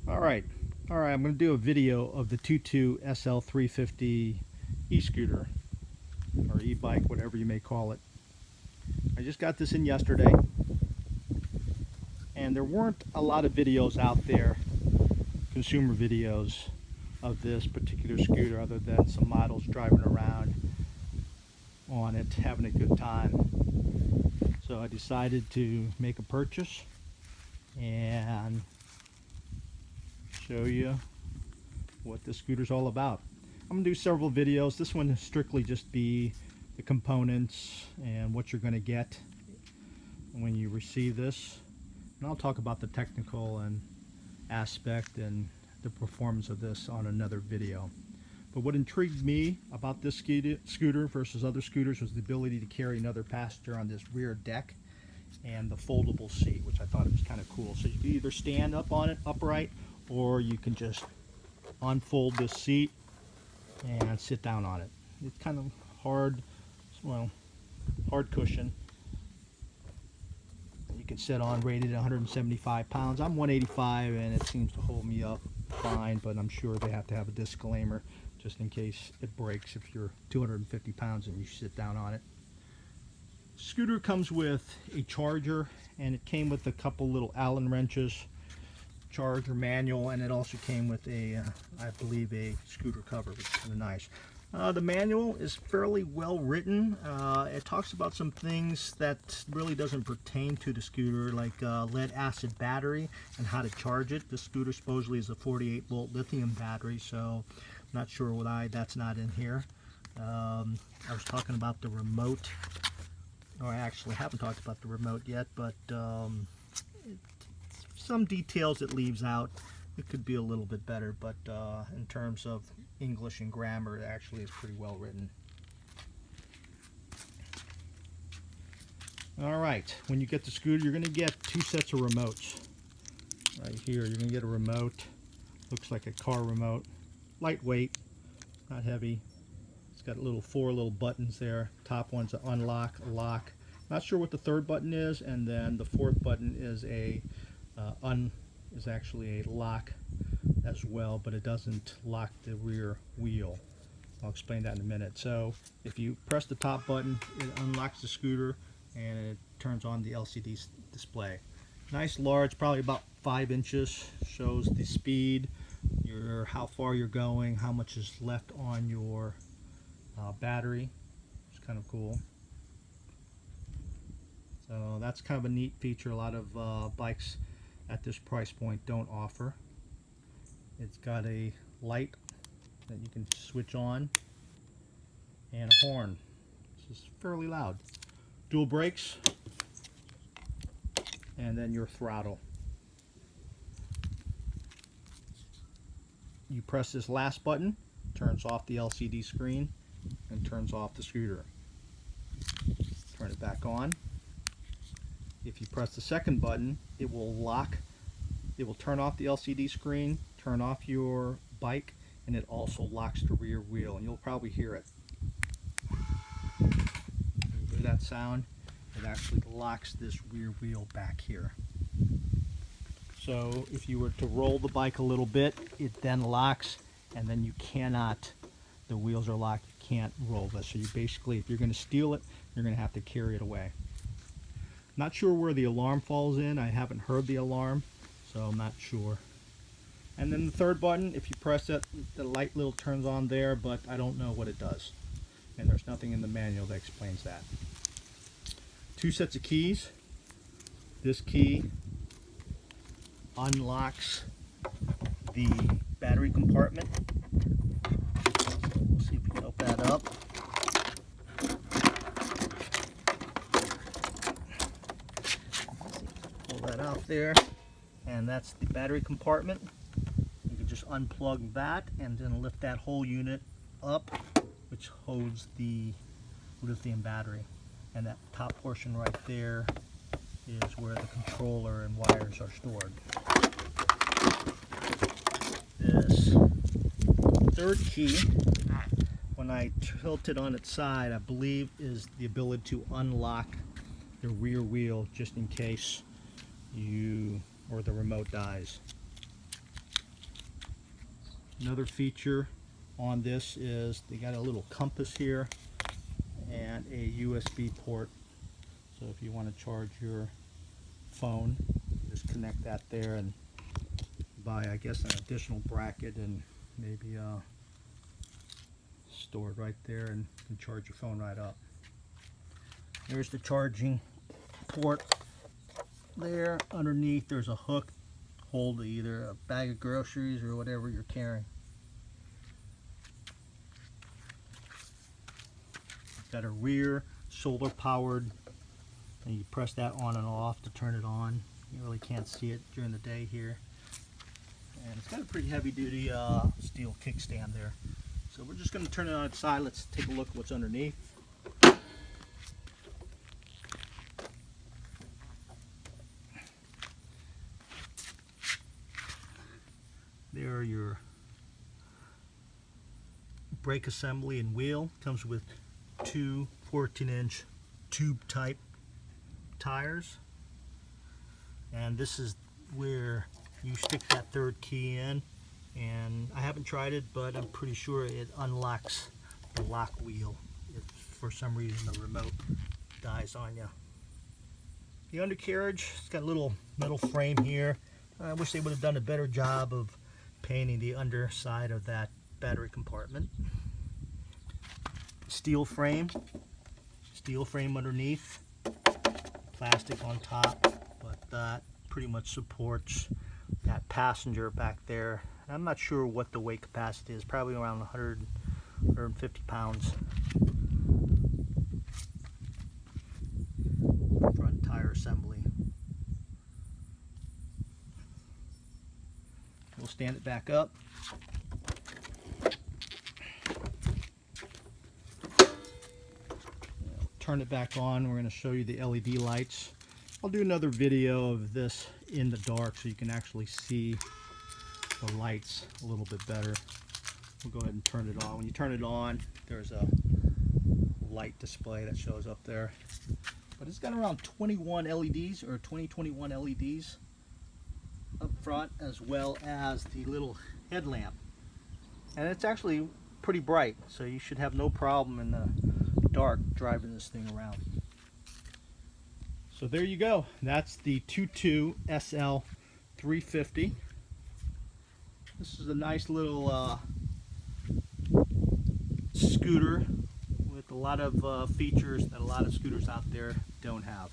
All right, I'm going to do a video of the Tutu SL350 e-scooter or e-bike, whatever you may call it. I just got this in yesterday, and there weren't a lot of videos out there, consumer videos of this particular scooter, other than some models driving around on it having a good time. So I decided to make a purchase and show you what this scooter's all about. I'm gonna do several videos. This one will strictly just be the components and what you're gonna get when you receive this, and I'll talk about the technical and aspect and the performance of this on another video. But what intrigued me about this scooter versus other scooters was the ability to carry another passenger on this rear deck and the foldable seat, which I thought it was kind of cool. So you can either stand up on it upright, or you can just unfold this seat and sit down on it. It's kind of hard, well, hard cushion. You can sit on, rated at 175 pounds. I'm 185 and it seems to hold me up fine, but I'm sure they have to have a disclaimer just in case it breaks if you're 250 pounds and you sit down on it. Scooter comes with a charger, and it came with a couple little Allen wrenches, charger manual, and it also came with a I believe a scooter cover, which is kind of nice. The manual is fairly well written. It talks about some things that really doesn't pertain to the scooter, like lead acid battery and how to charge it. This scooter supposedly is a 48 volt lithium battery, so I'm not sure why that's not in here. I was talking about the remote, or I actually haven't talked about the remote yet, but some details it leaves out. It could be a little bit better, but in terms of English and grammar, it actually is pretty well written. Alright, when you get the scooter, you're going to get two sets of remotes. Right here, you're going to get a remote. Looks like a car remote. Lightweight, not heavy. It's got four little buttons there. Top one's an unlock, a lock. Not sure what the third button is, and then the fourth button is actually a lock as well, but it doesn't lock the rear wheel. I'll explain that in a minute. So if you press the top button, it unlocks the scooter and it turns on the LCD display. Nice large, probably about 5 inches, shows the speed, how far you're going, how much is left on your battery. It's kind of cool. So that's kind of a neat feature a lot of bikes at this price point don't offer. It's got a light that you can switch on and a horn. This is fairly loud. Dual brakes, and then your throttle. You press this last button, turns off the LCD screen and turns off the scooter. Turn it back on. If you press the second button, it will lock. It will turn off the LCD screen, turn off your bike, and it also locks the rear wheel, and you'll probably hear it. You hear that sound? It actually locks this rear wheel back here. So if you were to roll the bike a little bit, it then locks, and then you cannot, the wheels are locked, you can't roll this. So you basically, if you're going to steal it, you're going to have to carry it away. Not sure where the alarm falls in. I haven't heard the alarm, so I'm not sure. And then the third button, if you press it, the light little turns on there, but I don't know what it does. And there's nothing in the manual that explains that. Two sets of keys. This key unlocks the battery compartment. We'll see if we can open that up. Pull that out there, and that's the battery compartment. You can just unplug that and then lift that whole unit up, which holds the lithium battery. And that top portion right there is where the controller and wires are stored. This third key, when I tilt it on its side, I believe is the ability to unlock the rear wheel just in case the remote dies. Another feature on this is they got a little compass here and a USB port. So if you want to charge your phone, just connect that there and buy, I guess, an additional bracket and maybe store it right there and you can charge your phone right up. There's the charging port there. Underneath there's a hook, hold either a bag of groceries or whatever you're carrying. Got a rear solar powered, and you press that on and off to turn it on. You really can't see it during the day here. And it's got a pretty heavy duty steel kickstand there. So we're just going to turn it on its side. Let's take a look at what's underneath. There are your brake assembly and wheel. Comes with two 14-inch tube type tires, and this is where you stick that third key in, and I haven't tried it, but I'm pretty sure it unlocks the lock wheel if for some reason the remote dies on you. The undercarriage, it's got a little metal frame here. I wish they would have done a better job of painting the underside of that battery compartment. Steel frame underneath, plastic on top, but that pretty much supports that passenger back there. I'm not sure what the weight capacity is, probably around 150 pounds. Front tire assembly. We'll stand it back up. Turn it back on. We're going to show you the LED lights. I'll do another video of this in the dark so you can actually see the lights a little bit better. We'll go ahead and turn it on. When you turn it on, there's a light display that shows up there. But it's got around 21 LEDs or 2021 LEDs up front, as well as the little headlamp. And it's actually pretty bright, so you should have no problem in the dark driving this thing around. So there you go. That's the Tutu SL 350. This is a nice little scooter with a lot of features that a lot of scooters out there don't have.